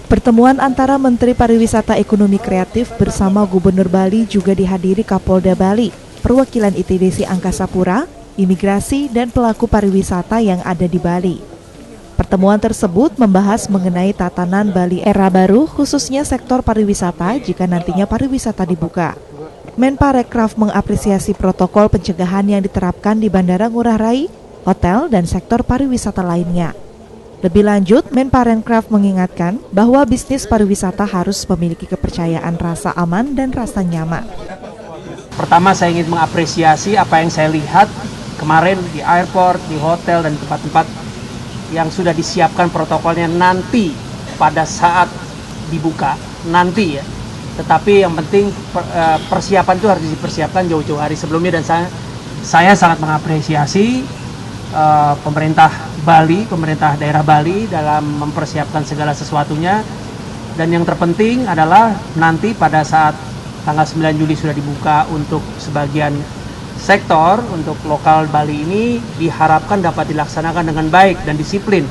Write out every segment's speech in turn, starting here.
Pertemuan antara Menteri Pariwisata Ekonomi Kreatif bersama Gubernur Bali juga dihadiri Kapolda Bali, perwakilan ITDC Angkasa Pura, imigrasi, dan pelaku pariwisata yang ada di Bali. Pertemuan tersebut membahas mengenai tatanan Bali era baru, khususnya sektor pariwisata jika nantinya pariwisata dibuka. Menparekraf mengapresiasi protokol pencegahan yang diterapkan di Bandara Ngurah Rai, hotel, dan sektor pariwisata lainnya. Lebih lanjut, Menparekraf mengingatkan bahwa bisnis pariwisata harus memiliki kepercayaan rasa aman dan rasa nyaman. Pertama, saya ingin mengapresiasi apa yang saya lihat kemarin di airport, di hotel, dan tempat-tempat yang sudah disiapkan protokolnya nanti pada saat dibuka, nanti ya. Tetapi yang penting persiapan itu harus dipersiapkan jauh-jauh hari sebelumnya, dan saya sangat mengapresiasi pemerintah Bali, pemerintah daerah Bali dalam mempersiapkan segala sesuatunya. Dan yang terpenting adalah nanti pada saat tanggal 9 Juli sudah dibuka untuk sebagian sektor, untuk lokal Bali ini diharapkan dapat dilaksanakan dengan baik dan disiplin,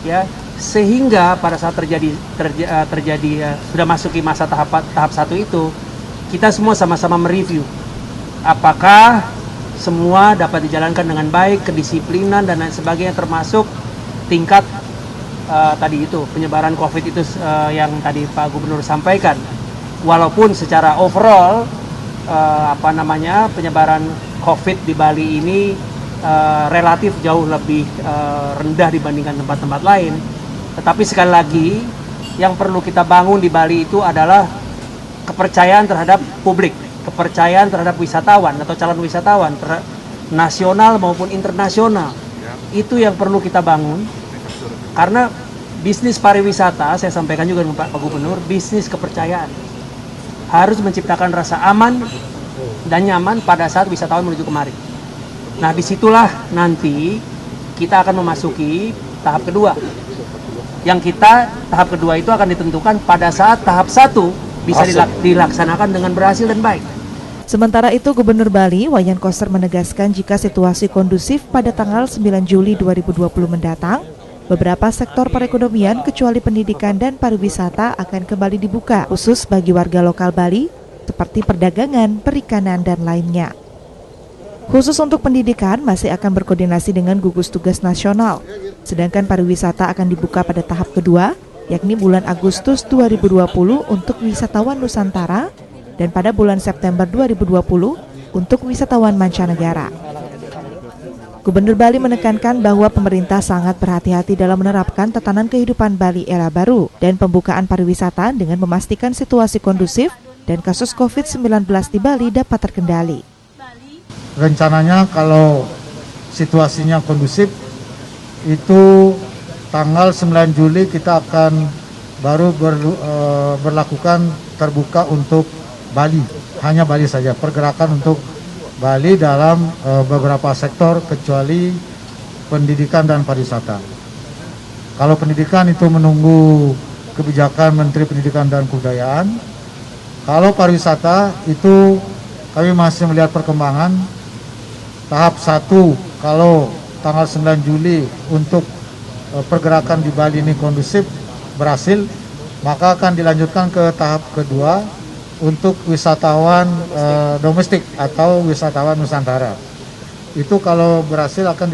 ya, sehingga pada saat terjadi sudah masuki masa tahap 1 itu, kita semua sama-sama mereview apakah semua dapat dijalankan dengan baik, kedisiplinan dan lain sebagainya, termasuk tingkat tadi itu penyebaran COVID itu yang tadi Pak Gubernur sampaikan. Walaupun secara overall penyebaran COVID di Bali ini relatif jauh lebih rendah dibandingkan tempat-tempat lain, tetapi sekali lagi yang perlu kita bangun di Bali itu adalah kepercayaan terhadap publik, kepercayaan terhadap wisatawan atau calon wisatawan nasional maupun internasional. Itu yang perlu kita bangun, karena bisnis pariwisata, saya sampaikan juga dengan Pak Gubernur, bisnis kepercayaan harus menciptakan rasa aman dan nyaman pada saat wisatawan menuju kemari. Nah, disitulah nanti kita akan memasuki tahap kedua. Tahap kedua itu akan ditentukan pada saat tahap 1 bisa dilaksanakan dengan berhasil dan baik. Sementara itu, Gubernur Bali, Wayan Koster, menegaskan jika situasi kondusif pada tanggal 9 Juli 2020 mendatang, beberapa sektor perekonomian kecuali pendidikan dan pariwisata akan kembali dibuka, khusus bagi warga lokal Bali, seperti perdagangan, perikanan, dan lainnya. Khusus untuk pendidikan masih akan berkoordinasi dengan gugus tugas nasional, sedangkan pariwisata akan dibuka pada tahap kedua, yakni bulan Agustus 2020 untuk wisatawan Nusantara dan pada bulan September 2020 untuk wisatawan mancanegara. Gubernur Bali menekankan bahwa pemerintah sangat berhati-hati dalam menerapkan tatanan kehidupan Bali era baru dan pembukaan pariwisata dengan memastikan situasi kondusif dan kasus COVID-19 di Bali dapat terkendali. Rencananya kalau situasinya kondusif, itu tanggal 9 Juli kita akan baru berlakukan terbuka untuk Bali, hanya Bali saja, pergerakan untuk Bali dalam beberapa sektor kecuali pendidikan dan pariwisata. Kalau pendidikan itu menunggu kebijakan Menteri Pendidikan dan Kebudayaan. Kalau pariwisata itu kami masih melihat perkembangan. Tahap 1 kalau tanggal 9 Juli untuk pergerakan di Bali ini kondusif, berhasil, maka akan dilanjutkan ke tahap kedua untuk wisatawan domestik atau wisatawan Nusantara. Itu kalau berhasil akan dilakukan